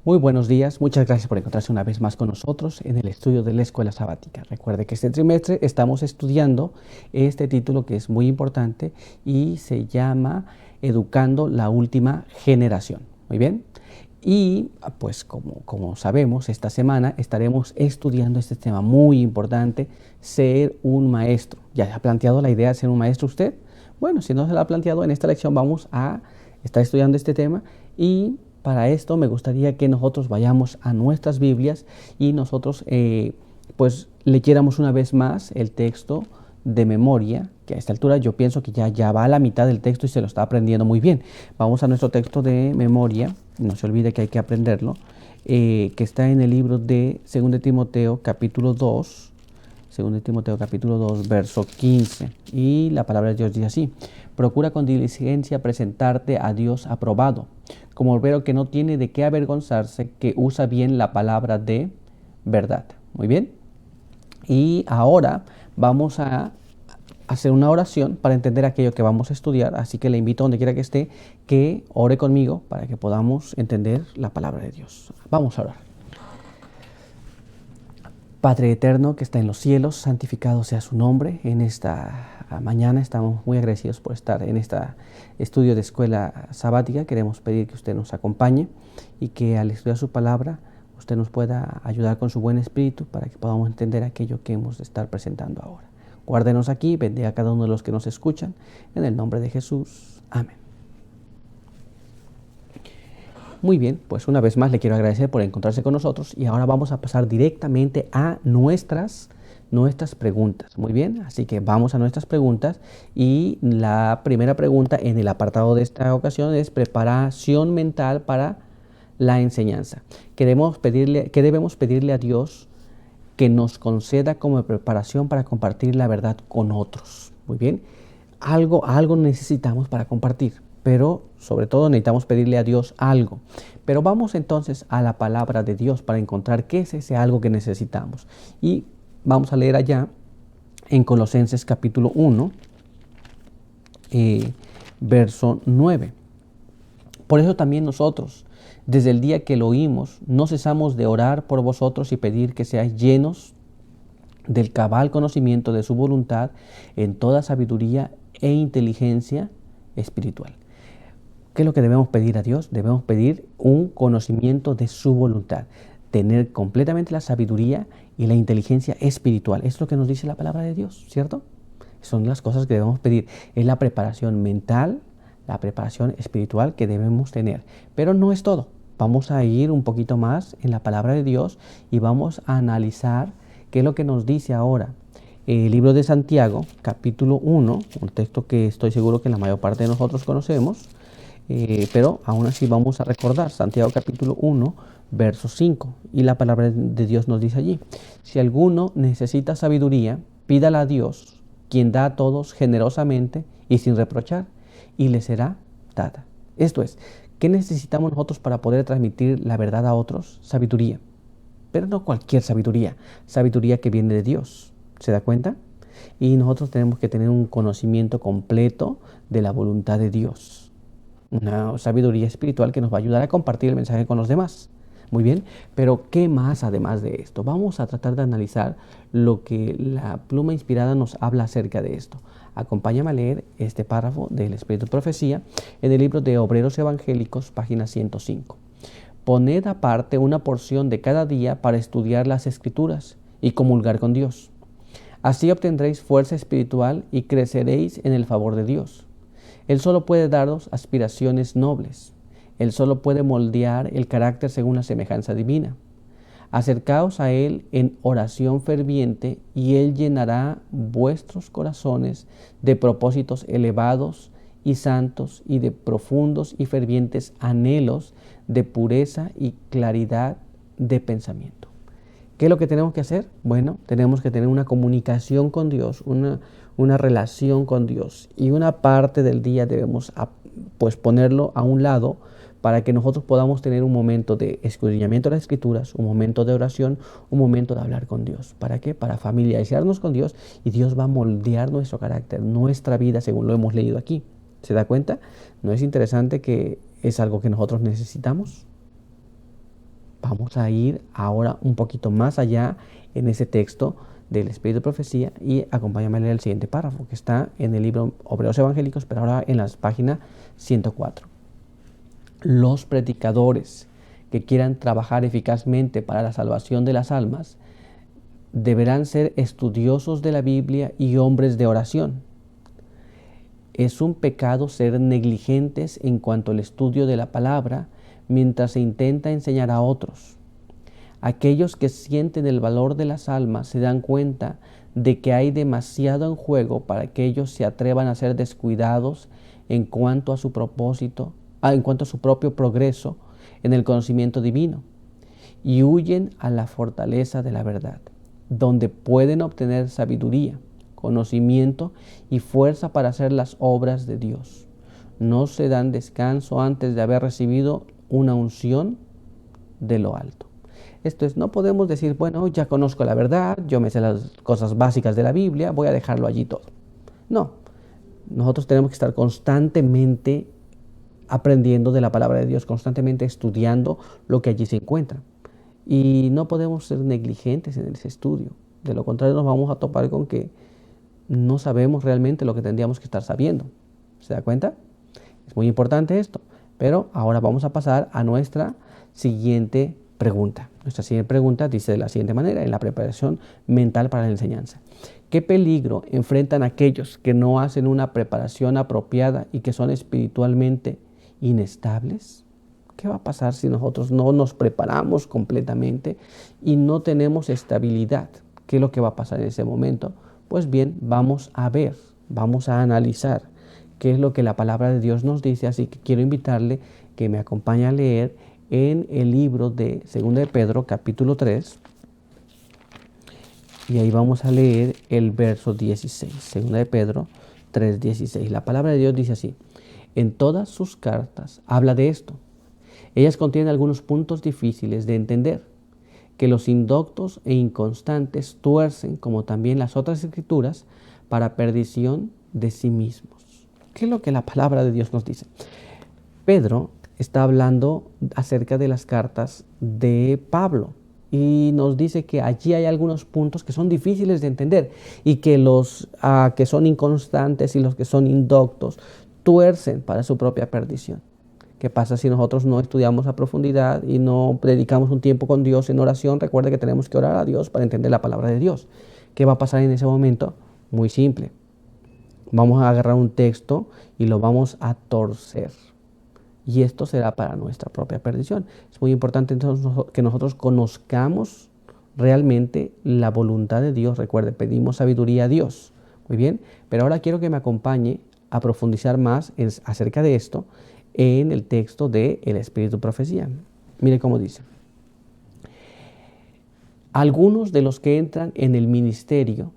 Muy buenos días, muchas gracias por encontrarse una vez más con nosotros en el estudio de la Escuela Sabática. Recuerde que este trimestre estamos estudiando este título que es muy importante y se llama Educando la Última Generación. Muy bien. Y pues como sabemos, esta semana estaremos estudiando este tema muy importante, ser un maestro. ¿Ya se ha planteado la idea de ser un maestro usted? Bueno, si no se lo ha planteado, en esta lección vamos a estar estudiando este tema y para esto me gustaría que nosotros vayamos a nuestras Biblias y nosotros pues leyéramos una vez más el texto de memoria, que a esta altura yo pienso que ya va a la mitad del texto y se lo está aprendiendo muy bien. Vamos a nuestro texto de memoria, no se olvide que hay que aprenderlo, que está en el libro de 2 Timoteo capítulo 2, 2 Timoteo capítulo 2, verso 15. Y la palabra de Dios dice así: procura con diligencia presentarte a Dios aprobado, como obrero que no tiene de qué avergonzarse, que usa bien la palabra de verdad. Muy bien. Y ahora vamos a hacer una oración para entender aquello que vamos a estudiar. Así que le invito, donde quiera que esté, que ore conmigo para que podamos entender la palabra de Dios. Vamos a orar. Padre eterno que está en los cielos, santificado sea su nombre. En esta mañana estamos muy agradecidos por estar en este estudio de escuela sabática. Queremos pedir que usted nos acompañe y que al estudiar su palabra usted nos pueda ayudar con su buen espíritu para que podamos entender aquello que hemos de estar presentando ahora. Guárdenos aquí, bendiga a cada uno de los que nos escuchan. En el nombre de Jesús. Amén. Muy bien, pues una vez más le quiero agradecer por encontrarse con nosotros y ahora vamos a pasar directamente a nuestras preguntas. Muy bien, así que vamos a nuestras preguntas y la primera pregunta en el apartado de esta ocasión es preparación mental para la enseñanza. ¿Qué debemos pedirle a Dios que nos conceda como preparación para compartir la verdad con otros? Muy bien, algo necesitamos para compartir, pero sobre todo necesitamos pedirle a Dios algo. Pero vamos entonces a la palabra de Dios para encontrar qué es ese algo que necesitamos. Y vamos a leer allá en Colosenses capítulo 1, verso 9. Por eso también nosotros, desde el día que lo oímos, no cesamos de orar por vosotros y pedir que seáis llenos del cabal conocimiento de su voluntad en toda sabiduría e inteligencia espiritual. ¿Qué es lo que debemos pedir a Dios? Debemos pedir un conocimiento de su voluntad, tener completamente la sabiduría y la inteligencia espiritual. Es lo que nos dice la palabra de Dios, ¿cierto? Son las cosas que debemos pedir. Es la preparación mental, la preparación espiritual que debemos tener. Pero no es todo. Vamos a ir un poquito más en la palabra de Dios y vamos a analizar qué es lo que nos dice ahora. El libro de Santiago, capítulo 1, un texto que estoy seguro que la mayor parte de nosotros conocemos, pero aún así vamos a recordar Santiago capítulo 1, verso 5. Y la palabra de Dios nos dice allí: si alguno necesita sabiduría, pídala a Dios, quien da a todos generosamente y sin reprochar, y le será dada. Esto es, ¿qué necesitamos nosotros para poder transmitir la verdad a otros? Sabiduría. Pero no cualquier sabiduría, sabiduría que viene de Dios. ¿Se da cuenta? Y nosotros tenemos que tener un conocimiento completo de la voluntad de Dios. Una sabiduría espiritual que nos va a ayudar a compartir el mensaje con los demás. Muy bien, pero ¿qué más además de esto? Vamos a tratar de analizar lo que la pluma inspirada nos habla acerca de esto. Acompáñame a leer este párrafo del Espíritu de Profecía en el libro de Obreros Evangélicos, página 105. Poned aparte una porción de cada día para estudiar las Escrituras y comulgar con Dios. Así obtendréis fuerza espiritual y creceréis en el favor de Dios. Él solo puede daros aspiraciones nobles. Él solo puede moldear el carácter según la semejanza divina. Acercaos a Él en oración ferviente y Él llenará vuestros corazones de propósitos elevados y santos y de profundos y fervientes anhelos de pureza y claridad de pensamiento. ¿Qué es lo que tenemos que hacer? Bueno, tenemos que tener una comunicación con Dios, una relación con Dios. Y una parte del día debemos pues ponerlo a un lado para que nosotros podamos tener un momento de escudriñamiento de las Escrituras, un momento de oración, un momento de hablar con Dios. ¿Para qué? Para familiarizarnos con Dios y Dios va a moldear nuestro carácter, nuestra vida según lo hemos leído aquí. ¿Se da cuenta? ¿No es interesante que es algo que nosotros necesitamos? Vamos a ir ahora un poquito más allá en ese texto del Espíritu de Profecía y acompáñame a leer el siguiente párrafo que está en el libro Obreros Evangélicos, pero ahora en la página 104. Los predicadores que quieran trabajar eficazmente para la salvación de las almas deberán ser estudiosos de la Biblia y hombres de oración. Es un pecado ser negligentes en cuanto al estudio de la palabra mientras se intenta enseñar a otros. Aquellos que sienten el valor de las almas se dan cuenta de que hay demasiado en juego para que ellos se atrevan a ser descuidados en cuanto a su propósito, en cuanto a su propio progreso en el conocimiento divino, y huyen a la fortaleza de la verdad, donde pueden obtener sabiduría, conocimiento y fuerza para hacer las obras de Dios. No se dan descanso antes de haber recibido una unción de lo alto. Esto es, no podemos decir, bueno, ya conozco la verdad, yo me sé las cosas básicas de la Biblia, voy a dejarlo allí todo. No, nosotros tenemos que estar constantemente aprendiendo de la palabra de Dios, constantemente estudiando lo que allí se encuentra. Y no podemos ser negligentes en ese estudio. De lo contrario, nos vamos a topar con que no sabemos realmente lo que tendríamos que estar sabiendo. ¿Se da cuenta? Es muy importante esto. Pero ahora vamos a pasar a nuestra siguiente pregunta. Nuestra siguiente pregunta dice de la siguiente manera, en la preparación mental para la enseñanza. ¿Qué peligro enfrentan aquellos que no hacen una preparación apropiada y que son espiritualmente inestables? ¿Qué va a pasar si nosotros no nos preparamos completamente y no tenemos estabilidad? ¿Qué es lo que va a pasar en ese momento? Pues bien, vamos a ver, vamos a analizar qué es lo que la palabra de Dios nos dice. Así que quiero invitarle que me acompañe a leer en el libro de 2 de Pedro, capítulo 3. Y ahí vamos a leer el verso 16. 2 de Pedro 3:16. La palabra de Dios dice así: en todas sus cartas habla de esto. Ellas contienen algunos puntos difíciles de entender, que los indoctos e inconstantes tuercen, como también las otras escrituras, para perdición de sí mismos. ¿Qué es lo que la palabra de Dios nos dice? Pedro está hablando acerca de las cartas de Pablo y nos dice que allí hay algunos puntos que son difíciles de entender y que los que son inconstantes y los que son indoctos tuercen para su propia perdición. ¿Qué pasa si nosotros no estudiamos a profundidad y no dedicamos un tiempo con Dios en oración? Recuerde que tenemos que orar a Dios para entender la palabra de Dios. ¿Qué va a pasar en ese momento? Muy simple. Vamos a agarrar un texto y lo vamos a torcer. Y esto será para nuestra propia perdición. Es muy importante entonces que nosotros conozcamos realmente la voluntad de Dios. Recuerde, pedimos sabiduría a Dios. Muy bien, pero ahora quiero que me acompañe a profundizar más acerca de esto en el texto de El Espíritu de Profecía. Mire cómo dice. Algunos de los que entran en el ministerio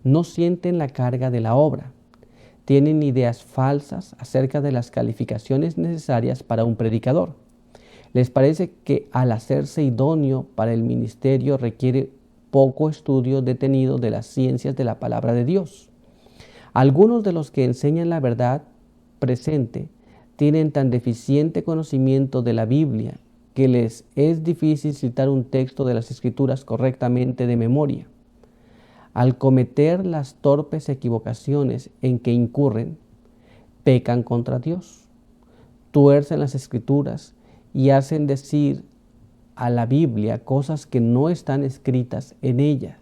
no sienten la carga de la obra. Tienen ideas falsas acerca de las calificaciones necesarias para un predicador. Les parece que al hacerse idóneo para el ministerio requiere poco estudio detenido de las ciencias de la palabra de Dios. Algunos de los que enseñan la verdad presente tienen tan deficiente conocimiento de la Biblia que les es difícil citar un texto de las Escrituras correctamente de memoria. Al cometer las torpes equivocaciones en que incurren, pecan contra Dios, tuercen las Escrituras y hacen decir a la Biblia cosas que no están escritas en ella.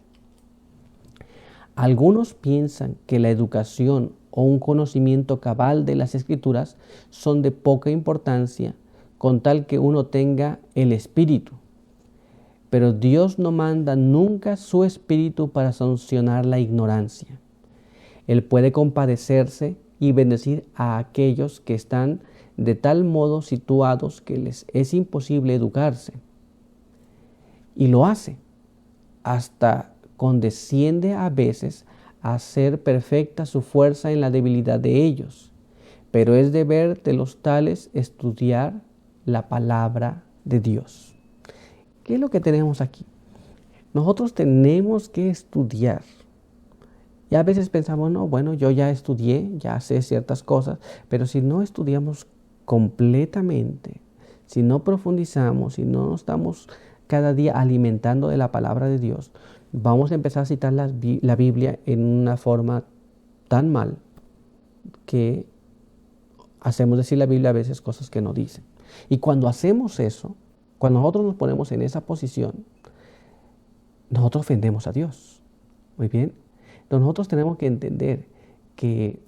Algunos piensan que la educación o un conocimiento cabal de las Escrituras son de poca importancia con tal que uno tenga el Espíritu. Pero Dios no manda nunca su Espíritu para sancionar la ignorancia. Él puede compadecerse y bendecir a aquellos que están de tal modo situados que les es imposible educarse. Y lo hace. Hasta condesciende a veces a hacer perfecta su fuerza en la debilidad de ellos. Pero es deber de los tales estudiar la palabra de Dios. ¿Qué es lo que tenemos aquí? Nosotros tenemos que estudiar. Y a veces pensamos, no, bueno, yo ya estudié, ya sé ciertas cosas, pero si no estudiamos completamente, si no profundizamos, si no estamos cada día alimentando de la palabra de Dios, vamos a empezar a citar la Biblia en una forma tan mal que hacemos decir la Biblia a veces cosas que no dicen. Y cuando hacemos eso, cuando nosotros nos ponemos en esa posición, nosotros ofendemos a Dios. Muy bien. Entonces nosotros tenemos que entender que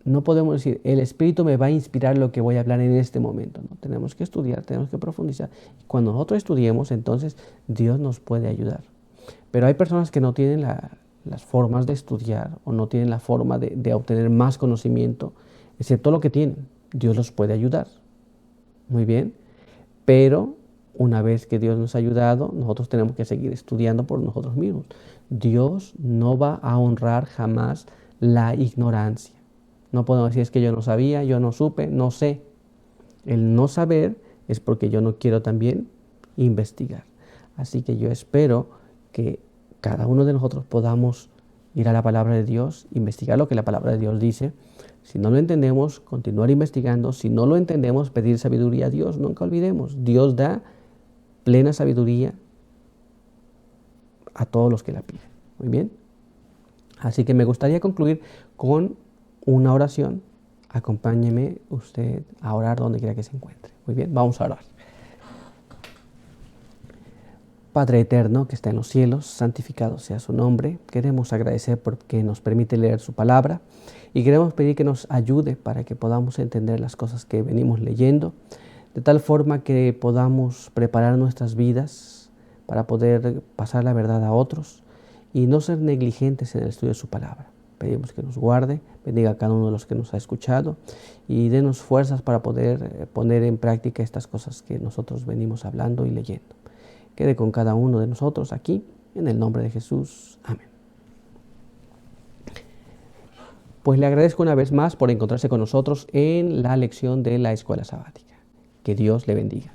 no podemos decir, el Espíritu me va a inspirar lo que voy a hablar en este momento. No, tenemos que estudiar, tenemos que profundizar. Cuando nosotros estudiemos, entonces Dios nos puede ayudar. Pero hay personas que no tienen las formas de estudiar o no tienen la forma de obtener más conocimiento, excepto lo que tienen. Dios los puede ayudar. Muy bien. Pero una vez que Dios nos ha ayudado, nosotros tenemos que seguir estudiando por nosotros mismos. Dios no va a honrar jamás la ignorancia. No podemos decir es que yo no sabía, yo no supe, no sé. El no saber es porque yo no quiero también investigar. Así que yo espero que cada uno de nosotros podamos ir a la palabra de Dios, investigar lo que la palabra de Dios dice. Si no lo entendemos, continuar investigando. Si no lo entendemos, pedir sabiduría a Dios. Nunca olvidemos, Dios da plena sabiduría a todos los que la piden. Muy bien. Así que me gustaría concluir con una oración. Acompáñeme usted a orar donde quiera que se encuentre. Muy bien, vamos a orar. Padre eterno que está en los cielos, santificado sea su nombre. Queremos agradecer porque nos permite leer su palabra y queremos pedir que nos ayude para que podamos entender las cosas que venimos leyendo, de tal forma que podamos preparar nuestras vidas para poder pasar la verdad a otros y no ser negligentes en el estudio de su palabra. Pedimos que nos guarde, bendiga a cada uno de los que nos ha escuchado y denos fuerzas para poder poner en práctica estas cosas que nosotros venimos hablando y leyendo. Quede con cada uno de nosotros aquí, en el nombre de Jesús. Amén. Pues le agradezco una vez más por encontrarse con nosotros en la lección de la escuela sabática. Que Dios le bendiga.